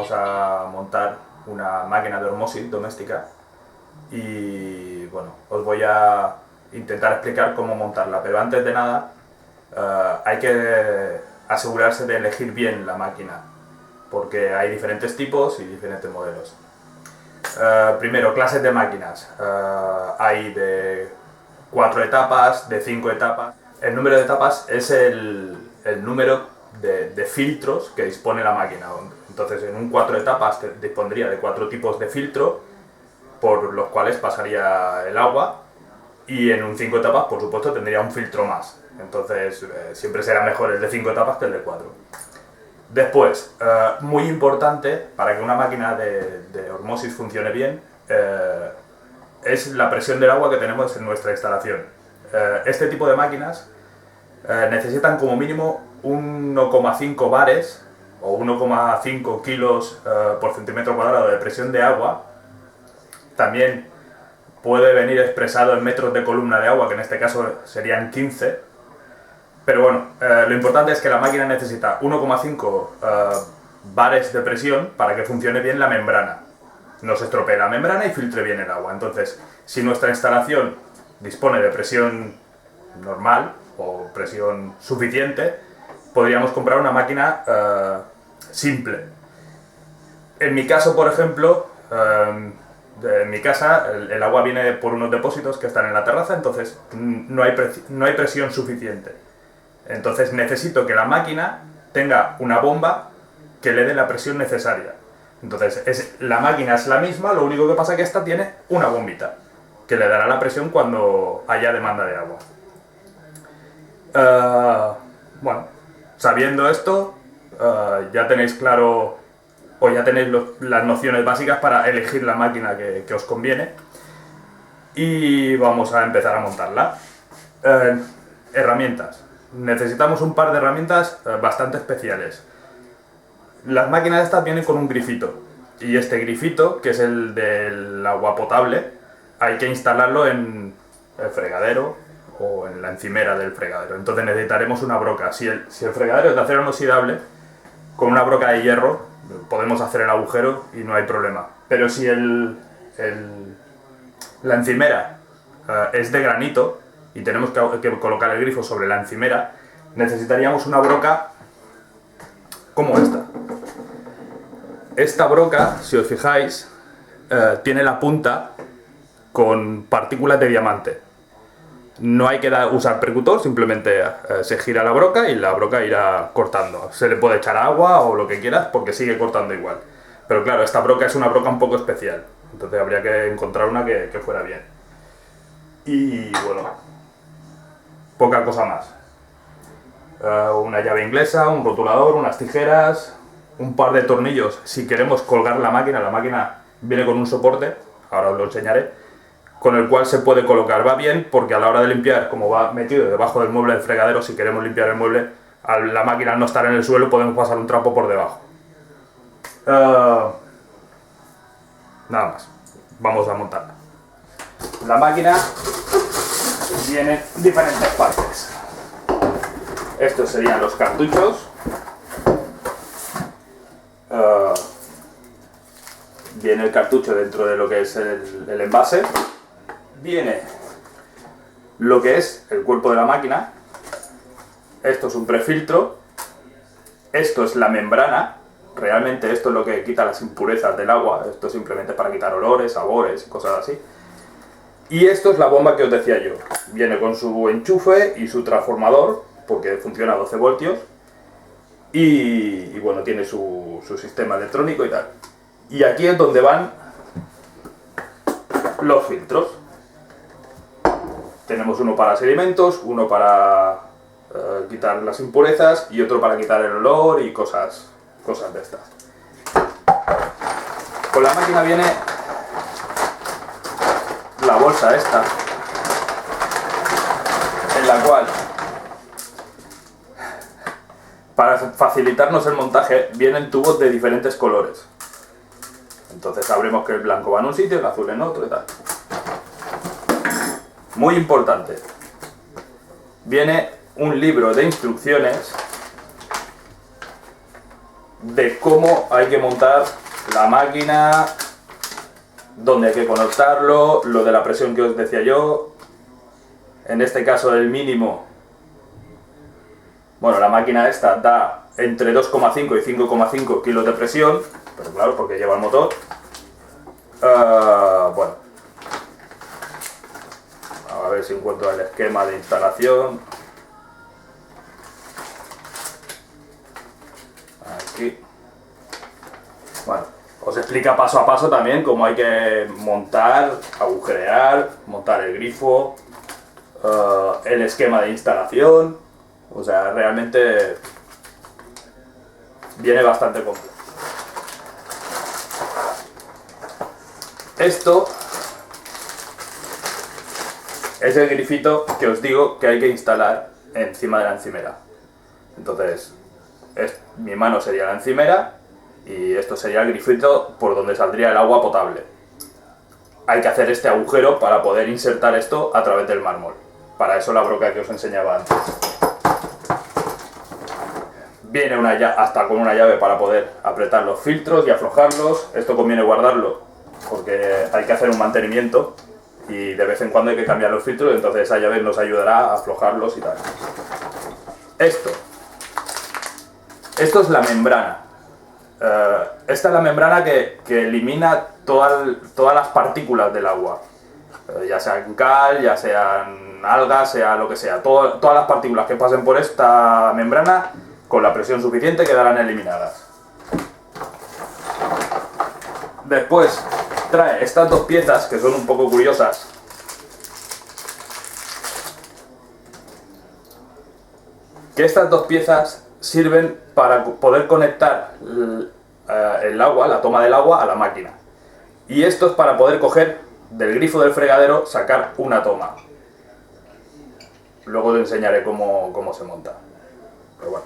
vamos a montar una máquina de osmosis doméstica y bueno, os voy a intentar explicar cómo montarla, pero antes de nada hay que asegurarse de elegir bien la máquina, porque hay diferentes tipos y diferentes modelos. Primero, clases de máquinas. Hay de 4 etapas, de 5 etapas. El número de etapas es el número de filtros que dispone la máquina. Entonces, en un 4 etapas dispondría de 4 tipos de filtro por los cuales pasaría el agua, y en un 5 etapas, por supuesto, tendría un filtro más. Entonces, siempre será mejor el de 5 etapas que el de 4. Después, muy importante para que una máquina de osmosis funcione bien, es la presión del agua que tenemos en nuestra instalación. Este tipo de máquinas necesitan como mínimo 1,5 bares o 1,5 kilos por centímetro cuadrado de presión de agua. También puede venir expresado en metros de columna de agua, que en este caso serían 15. Pero bueno, lo importante es que la máquina necesita 1,5 bares de presión para que funcione bien la membrana. No se estropee la membrana y filtre bien el agua. Entonces, si nuestra instalación dispone de presión normal o presión suficiente, podríamos comprar una máquina simple. En mi caso, por ejemplo, en mi casa el agua viene por unos depósitos que están en la terraza, entonces no hay presión suficiente. Entonces necesito que la máquina tenga una bomba que le dé la presión necesaria. Entonces la máquina es la misma, lo único que pasa es que esta tiene una bombita que le dará la presión cuando haya demanda de agua. Bueno, sabiendo esto, ya tenéis claro, o ya tenéis las nociones básicas para elegir la máquina que os conviene, y vamos a empezar a montarla. Herramientas. Necesitamos un par de herramientas bastante especiales. Las máquinas estas vienen con un grifito, y este grifito, que es el del agua potable, hay que instalarlo en el fregadero o en la encimera del fregadero. Entonces necesitaremos una broca. Si el fregadero es de acero inoxidable, con una broca de hierro podemos hacer el agujero y no hay problema. Pero si la encimera es de granito y tenemos que colocar el grifo sobre la encimera, necesitaríamos una broca como esta. Esta broca, si os fijáis, tiene la punta con partículas de diamante. No hay que usar percutor, simplemente se gira la broca y la broca irá cortando. Se le puede echar agua o lo que quieras porque sigue cortando igual. Pero claro, esta broca es una broca un poco especial, entonces habría que encontrar una que fuera bien. Y bueno, poca cosa más. Una llave inglesa, un rotulador, unas tijeras, un par de tornillos si queremos colgar la máquina viene con un soporte, ahora os lo enseñaré, con el cual se puede colocar. Va bien porque a la hora de limpiar, como va metido debajo del mueble del fregadero, si queremos limpiar el mueble, la máquina al no estar en el suelo podemos pasar un trapo por debajo. Nada más, vamos a montarla. La máquina viene en diferentes partes. Estos serían los cartuchos. Viene el cartucho dentro de lo que es el envase. Viene lo que es el cuerpo de la máquina. Esto es un prefiltro. Esto es la membrana. Realmente esto es lo que quita las impurezas del agua. Esto es simplemente para quitar olores, sabores y cosas así. Y esto es la bomba que os decía yo. Viene con su enchufe y su transformador, porque funciona a 12 voltios. Y bueno, tiene su sistema electrónico y tal. Y aquí es donde van los filtros. Tenemos uno para sedimentos, uno para quitar las impurezas y otro para quitar el olor y cosas de estas. Con la máquina viene la bolsa esta, en la cual, para facilitarnos el montaje, vienen tubos de diferentes colores. Entonces sabremos que el blanco va en un sitio, el azul en otro y tal. Muy importante, viene un libro de instrucciones de cómo hay que montar la máquina, dónde hay que conectarlo, lo de la presión que os decía yo. En este caso el mínimo, bueno, la máquina esta da entre 2,5 y 5,5 kilos de presión, pero claro, porque lleva el motor. Bueno, a ver si encuentro el esquema de instalación. Aquí. Bueno, os explica paso a paso también cómo hay que montar, agujerear, montar el grifo, el esquema de instalación. O sea, realmente viene bastante completo. Esto es el grifito que os digo que hay que instalar encima de la encimera. Entonces, mi mano sería la encimera y esto sería el grifito por donde saldría el agua potable. Hay que hacer este agujero para poder insertar esto a través del mármol. Para eso la broca que os enseñaba antes. Viene hasta con una llave para poder apretar los filtros y aflojarlos. Esto conviene guardarlo porque hay que hacer un mantenimiento y de vez en cuando hay que cambiar los filtros, entonces esa llave nos ayudará a aflojarlos y tal. Esto es la membrana. Esta es la membrana que elimina todas las partículas del agua. Ya sean cal, ya sean algas, sea lo que sea. Todas las partículas que pasen por esta membrana, con la presión suficiente, quedarán eliminadas. Después trae estas dos piezas que son un poco curiosas. Que estas dos piezas sirven para poder conectar el agua, la toma del agua, a la máquina. Y esto es para poder coger del grifo del fregadero, sacar una toma. Luego te enseñaré cómo se monta. Pero bueno,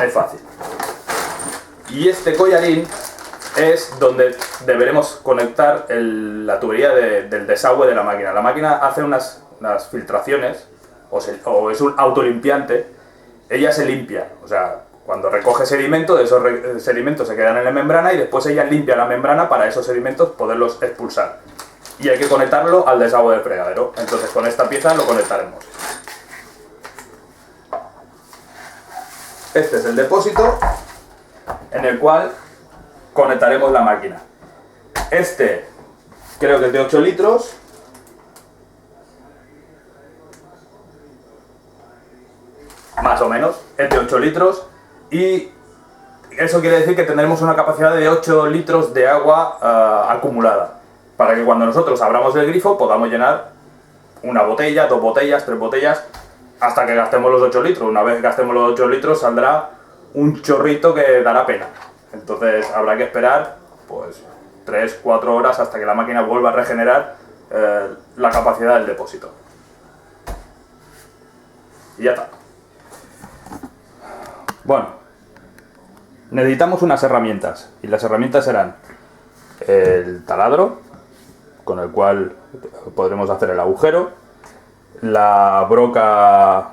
es fácil. Y este collarín es donde deberemos conectar la tubería del desagüe de la máquina. La máquina hace unas filtraciones, o es un autolimpiante. Ella se limpia, o sea, cuando recoge sedimento, esos sedimentos se quedan en la membrana y después ella limpia la membrana para esos sedimentos poderlos expulsar. Y hay que conectarlo al desagüe del fregadero. Entonces con esta pieza lo conectaremos. Este es el depósito en el cual conectaremos la máquina. Este creo que es de 8 litros. Más o menos, es de 8 litros. Y eso quiere decir que tendremos una capacidad de 8 litros de agua acumulada. Para que cuando nosotros abramos el grifo podamos llenar una botella, 2 botellas, 3 botellas, hasta que gastemos los 8 litros. Una vez que gastemos los 8 litros saldrá un chorrito que dará pena. Entonces habrá que esperar pues 3-4 horas hasta que la máquina vuelva a regenerar la capacidad del depósito. Y ya está. Bueno, necesitamos unas herramientas. Y las herramientas serán el taladro, con el cual podremos hacer el agujero, la broca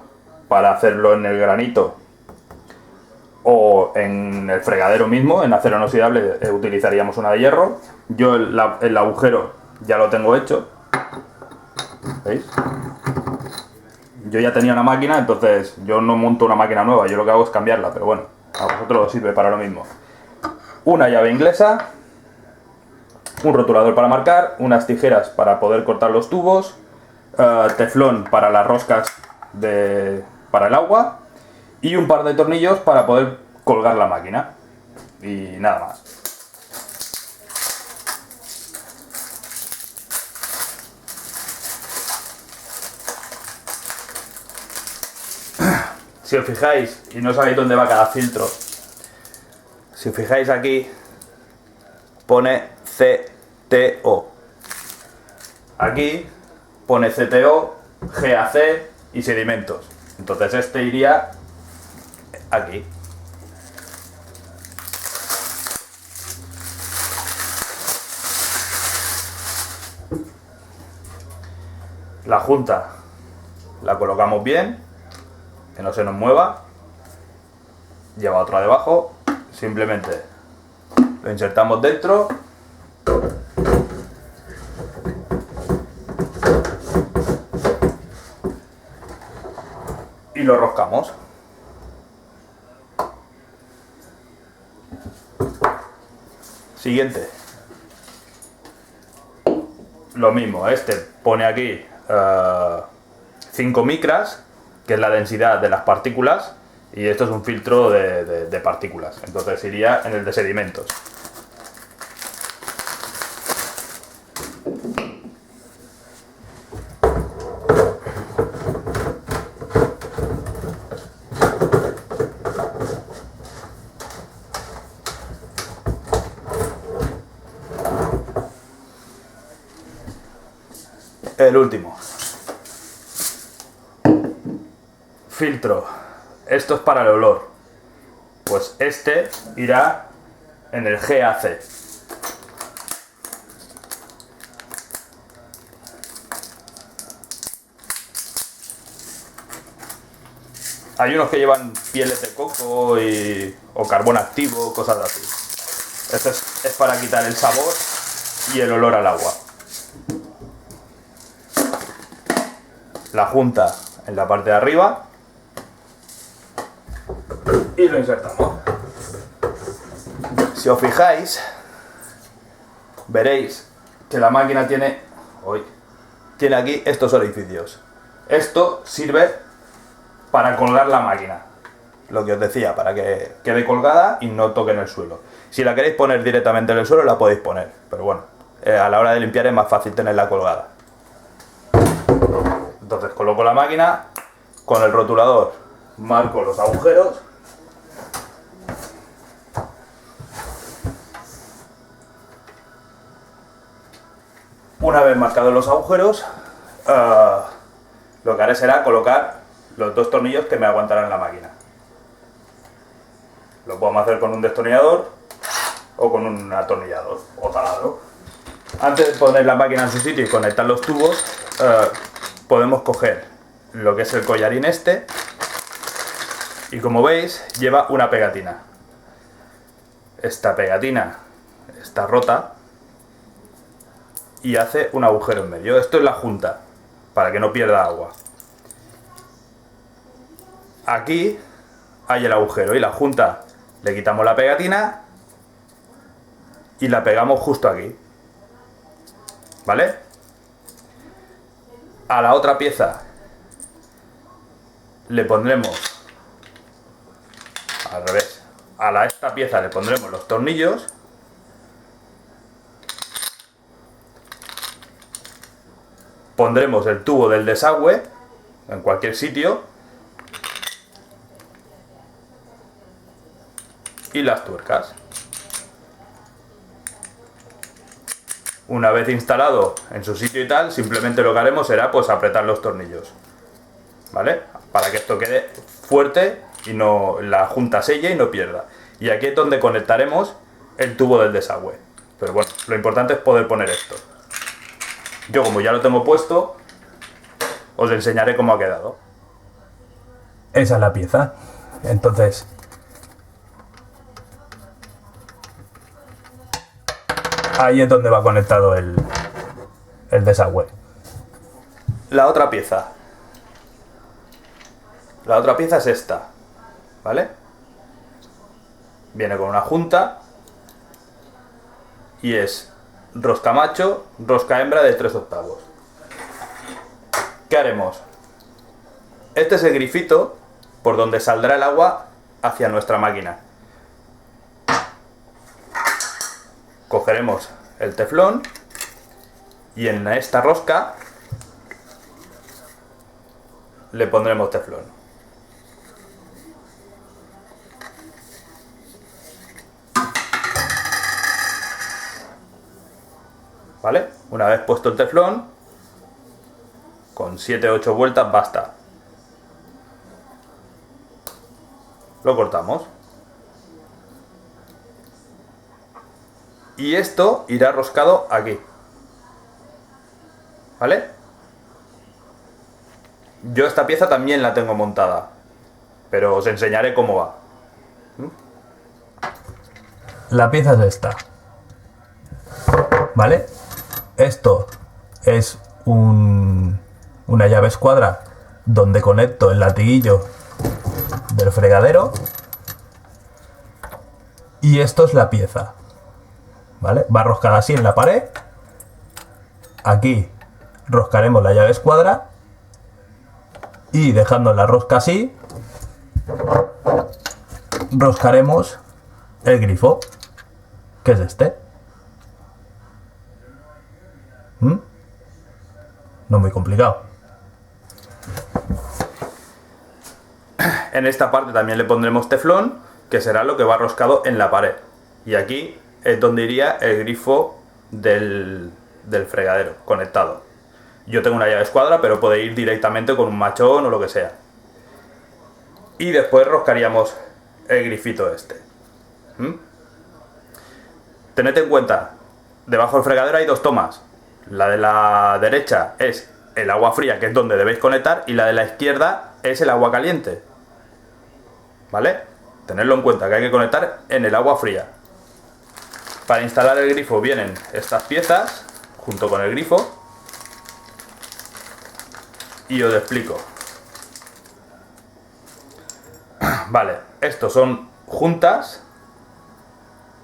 para hacerlo en el granito o en el fregadero mismo, en acero inoxidable utilizaríamos una de hierro. Yo el agujero ya lo tengo hecho, ¿veis? Yo ya tenía una máquina, entonces yo no monto una máquina nueva, yo lo que hago es cambiarla, pero bueno, a vosotros os sirve para lo mismo. Una llave inglesa, un rotulador para marcar, unas tijeras para poder cortar los tubos, teflón para las roscas para el agua y un par de tornillos para poder colgar la máquina. Y nada más. Si os fijáis, y no sabéis dónde va cada filtro, si os fijáis aquí, pone CTO. Aquí pone CTO, GAC y sedimentos. Entonces este iría aquí. La junta la colocamos bien, que no se nos mueva. Lleva otra debajo simplemente lo insertamos dentro y lo roscamos. Siguiente. Lo mismo, este pone aquí 5 micras, que es la densidad de las partículas, y esto es un filtro de partículas, entonces iría en el de sedimentos. El último. Filtro. Esto es para el olor. Pues este irá en el GAC. Hay unos que llevan pieles de coco o carbón activo, cosas así. Esto es para quitar el sabor y el olor al agua. La junta en la parte de arriba y lo insertamos. Si os fijáis, veréis que la máquina tiene aquí estos orificios. Esto sirve para colgar la máquina, lo que os decía, para que quede colgada y no toque en el suelo. Si la queréis poner directamente en el suelo la podéis poner, pero bueno, a la hora de limpiar es más fácil tenerla colgada. Entonces coloco la máquina, con el rotulador marco los agujeros Una vez marcados los agujeros, lo que haré será colocar los 2 tornillos que me aguantarán la máquina. Lo podemos hacer con un destornillador o con un atornillador o taladro. Antes de poner la máquina en su sitio y conectar los tubos, podemos coger lo que es el collarín este, y como veis lleva una pegatina. Esta pegatina está rota y hace un agujero en medio. Esto es la junta, para que no pierda agua. Aquí hay el agujero y la junta le quitamos la pegatina y la pegamos justo aquí, ¿vale? A la otra pieza le pondremos al revés. A esta pieza le pondremos los tornillos pondremos el tubo del desagüe en cualquier sitio y las tuercas. Una vez instalado en su sitio y tal, simplemente lo que haremos será pues apretar los tornillos, ¿vale? Para que esto quede fuerte y no la junta selle y no pierda. Y aquí es donde conectaremos el tubo del desagüe. Pero bueno, lo importante es poder poner esto. Yo, como ya lo tengo puesto, os enseñaré cómo ha quedado. Esa es la pieza. Entonces, ahí es donde va conectado el desagüe. La otra pieza. La otra pieza es esta, ¿vale? Viene con una junta y es rosca macho, rosca hembra de 3/8. ¿Qué haremos? Este es el grifito por donde saldrá el agua hacia nuestra máquina. Cogeremos el teflón y en esta rosca le pondremos teflón. ¿Vale? Una vez puesto el teflón, con 7-8 vueltas basta. Lo cortamos. Y esto irá roscado aquí. ¿Vale? Yo esta pieza también la tengo montada, pero os enseñaré cómo va. la pieza es esta, ¿vale? Esto es una llave escuadra donde conecto el latiguillo del fregadero y esto es la pieza, ¿vale? Va roscada así en la pared. Aquí roscaremos la llave escuadra y dejando la rosca así roscaremos el grifo, que es este. No muy complicado. En esta parte también le pondremos teflón, que será lo que va roscado en la pared. Y aquí es donde iría el grifo del fregadero conectado. Yo tengo una llave escuadra, pero puede ir directamente con un machón o lo que sea. Y después roscaríamos el grifito este. Tened en cuenta, debajo del fregadero hay dos tomas. La de la derecha es el agua fría, que es donde debéis conectar, y la de la izquierda es el agua caliente. ¿Vale? Tenedlo en cuenta, que hay que conectar en el agua fría. Para instalar el grifo vienen estas piezas, junto con el grifo. Y os explico. Vale, estos son juntas.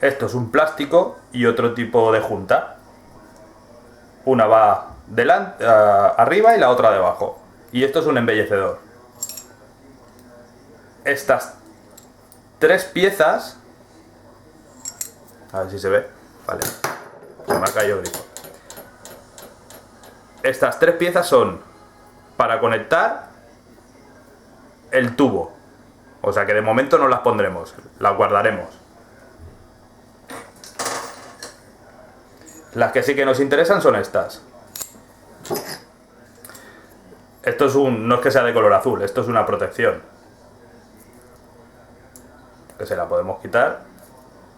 Esto es un plástico y otro tipo de junta. Una va delante, arriba y la otra debajo. Y esto es un embellecedor. Estas tres piezas, a ver si se ve, vale, se me ha caído el grifo. Estas tres piezas son para conectar el tubo, o sea que de momento no las pondremos, las guardaremos. Las que sí que nos interesan son estas. Esto es no es que sea de color azul, esto es una protección, que se la podemos quitar.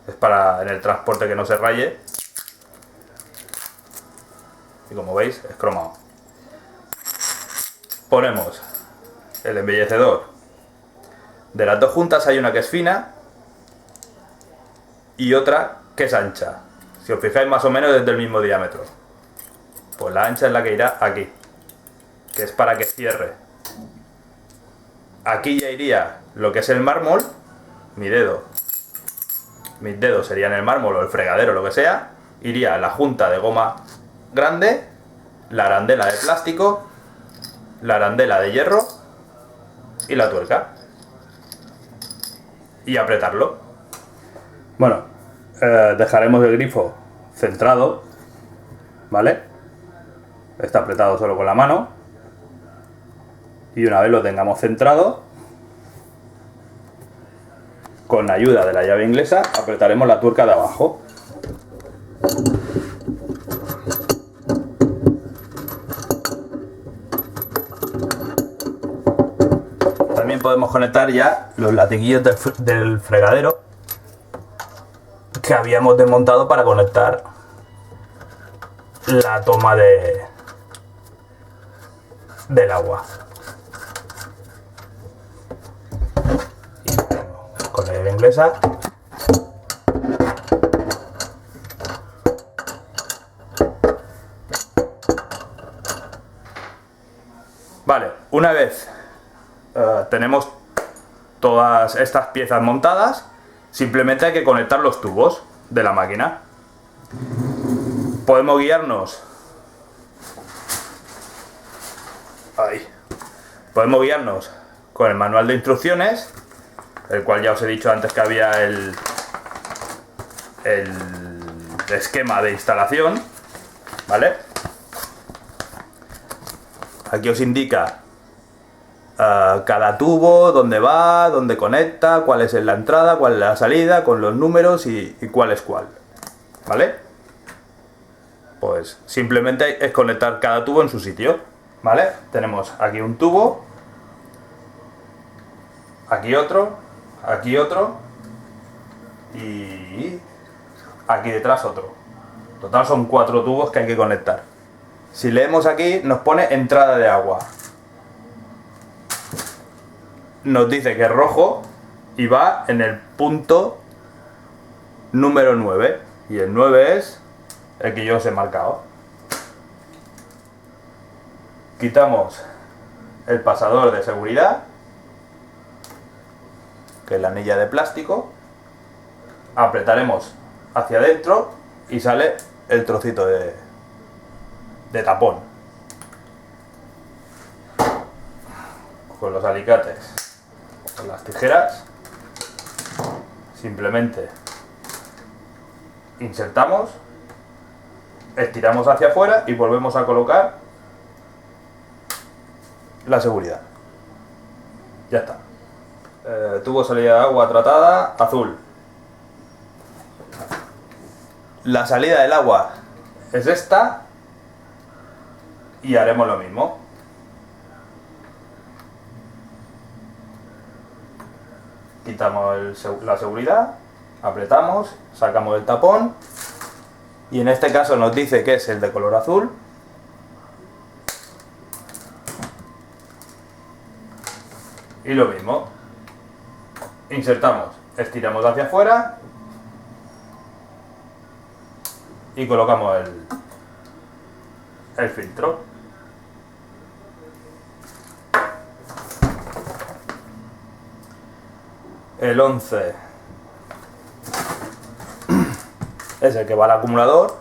Es para en el transporte que no se raye. Y como veis es cromado. Ponemos el embellecedor. De las dos juntas hay una que es fina y otra que es ancha. Si os fijáis, más o menos es del mismo diámetro. Pues la ancha es la que irá aquí, que es para que cierre. Aquí ya iría lo que es el mármol, mi dedo. Mis dedos serían el mármol o el fregadero, lo que sea. Iría la junta de goma grande, la arandela de plástico, la arandela de hierro y la tuerca. Y apretarlo. Bueno, dejaremos el grifo centrado, ¿vale? Está apretado solo con la mano. Y una vez lo tengamos centrado, con la ayuda de la llave inglesa apretaremos la tuerca de abajo. También podemos conectar ya los latiguillos del fregadero que habíamos desmontado para conectar la toma del agua. Y con la llave inglesa vale, una vez tenemos todas estas piezas montadas, simplemente hay que conectar los tubos de la máquina. Podemos guiarnos con el manual de instrucciones, el cual ya os he dicho antes que había el esquema de instalación, ¿vale? Aquí os indica cada tubo, dónde va, dónde conecta, cuál es la entrada, cuál es la salida, con los números y cuál es cuál, ¿vale? Pues simplemente es conectar cada tubo en su sitio, ¿vale? Tenemos aquí un tubo, aquí otro y aquí detrás otro. Total son 4 tubos que hay que conectar. Si leemos aquí nos pone entrada de agua. Nos dice que es rojo y va en el punto número 9. Y el 9 es el que yo os he marcado. Quitamos el pasador de seguridad, que es la anilla de plástico. Apretaremos hacia adentro y sale el trocito de tapón. Con los alicates, con las tijeras, simplemente insertamos, estiramos hacia afuera y volvemos a colocar la seguridad. Ya está. Tubo salida de agua tratada, azul. La salida del agua es esta y haremos lo mismo. Quitamos la seguridad, apretamos, sacamos el tapón y en este caso nos dice que es el de color azul. Y lo mismo, insertamos, estiramos hacia afuera y colocamos el filtro. El 11 es el que va al acumulador,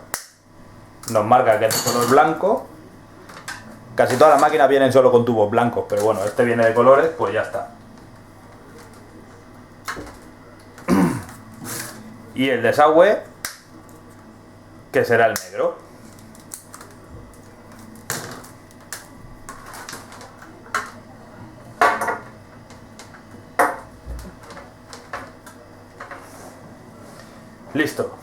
nos marca que es de color blanco. Casi todas las máquinas vienen solo con tubos blancos, pero bueno, este viene de colores, pues ya está. Y el desagüe, que será el negro. Listo.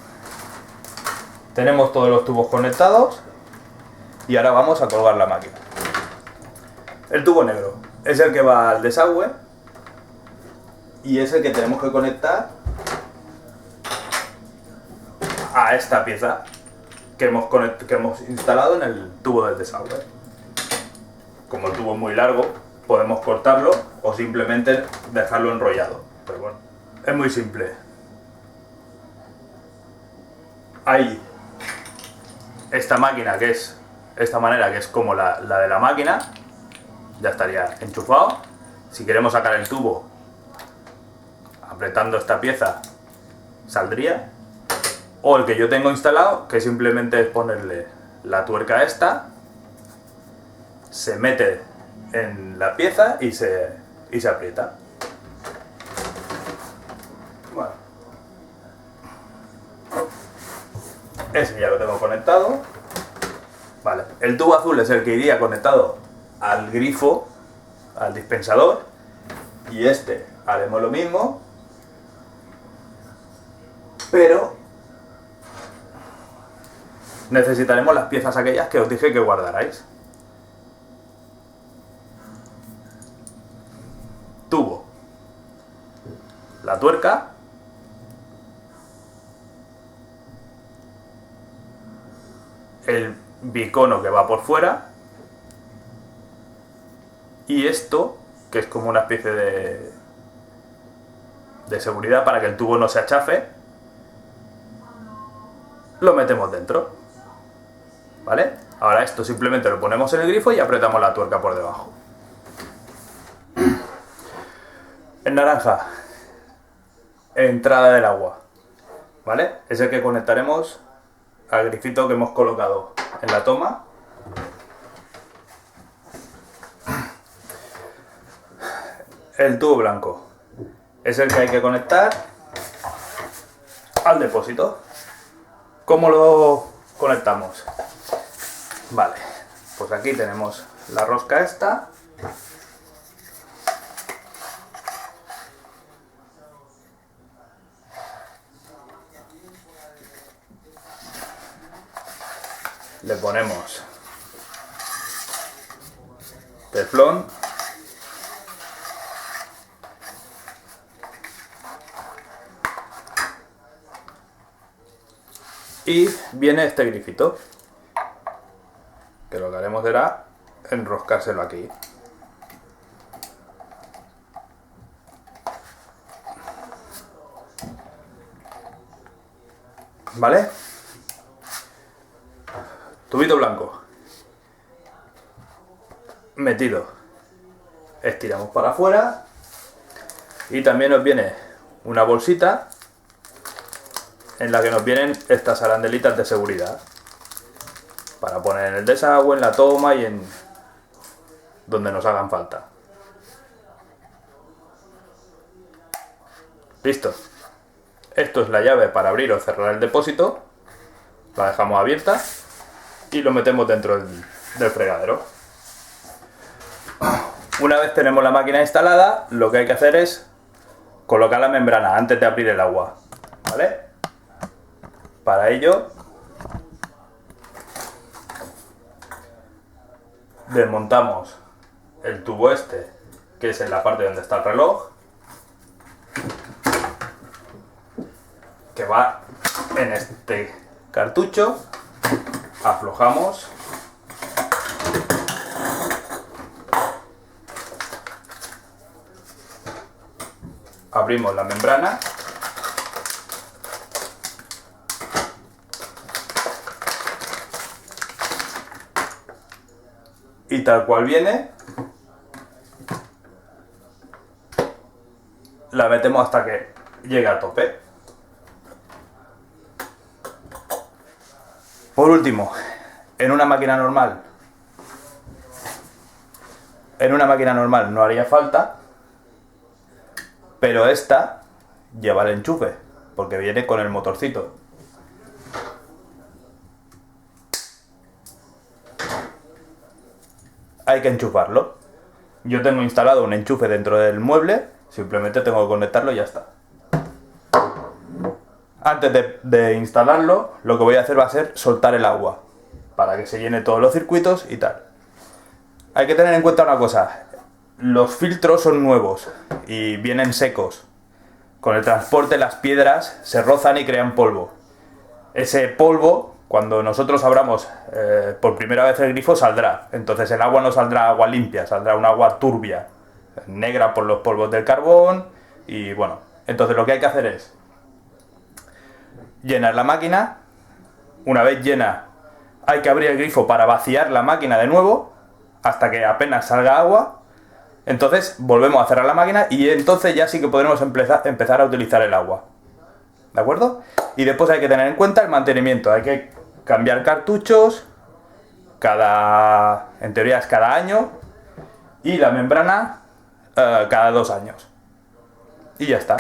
Tenemos todos los tubos conectados y ahora vamos a colgar la máquina. El tubo negro es el que va al desagüe y es el que tenemos que conectar a esta pieza que hemos instalado en el tubo del desagüe. Como el tubo es muy largo, podemos cortarlo o simplemente dejarlo enrollado. Pero bueno, es muy simple. Hay esta máquina que es esta manera, que es como la de la máquina, ya estaría enchufado. Si queremos sacar el tubo apretando esta pieza saldría, o el que yo tengo instalado, que simplemente es ponerle la tuerca esta, se mete en la pieza y se aprieta. Bueno, ese ya lo tengo conectado. Vale, el tubo azul es el que iría conectado al grifo, al dispensador, y este haremos lo mismo, pero necesitaremos las piezas aquellas que os dije que guardarais. Tubo, la tuerca, el bicono que va por fuera y esto, que es como una especie de seguridad para que el tubo no se achafe, lo metemos dentro. ¿Vale? Ahora esto simplemente lo ponemos en el grifo y apretamos la tuerca por debajo. En naranja, entrada del agua, ¿vale? Es el que conectaremos al grifito que hemos colocado en la toma. El tubo blanco es el que hay que conectar al depósito. ¿Cómo lo conectamos? Vale, pues aquí tenemos la rosca esta. Le ponemos teflón. Y viene este grifito, que lo que haremos será enroscárselo aquí. ¿vale? Tubito blanco. Metido. Estiramos para afuera. Y también nos viene una bolsita en la que nos vienen estas arandelitas de seguridad. Para poner en el desagüe, en la toma y en donde nos hagan falta. Listo. Esto es la llave para abrir o cerrar el depósito. La dejamos abierta y lo metemos dentro del fregadero. Una vez tenemos la máquina instalada, lo que hay que hacer es colocar la membrana antes de abrir el agua, ¿vale? Para ello, desmontamos el tubo este, que es en la parte donde está el reloj, que va en este cartucho, aflojamos, abrimos la membrana y tal cual viene, la metemos hasta que llegue a tope. Por último, en una máquina normal no haría falta, pero esta lleva el enchufe, porque viene con el motorcito. Hay que enchufarlo. Yo tengo instalado un enchufe dentro del mueble, simplemente tengo que conectarlo y ya está. Antes de instalarlo, lo que voy a hacer va a ser soltar el agua, para que se llene todos los circuitos y tal. Hay que tener en cuenta una cosa, los filtros son nuevos y vienen secos. Con el transporte las piedras se rozan y crean polvo. Ese polvo, cuando nosotros abramos por primera vez el grifo, saldrá. Entonces el agua no saldrá agua limpia, saldrá un agua turbia, negra por los polvos del carbón y bueno. Entonces lo que hay que hacer es llenar la máquina. Una vez llena, hay que abrir el grifo para vaciar la máquina de nuevo hasta que apenas salga agua. Entonces volvemos a cerrar la máquina y entonces ya sí que podremos empezar a utilizar el agua. ¿De acuerdo? Y después hay que tener en cuenta el mantenimiento. Hay que cambiar cartuchos en teoría es cada año, y la membrana cada 2 años. Y ya está.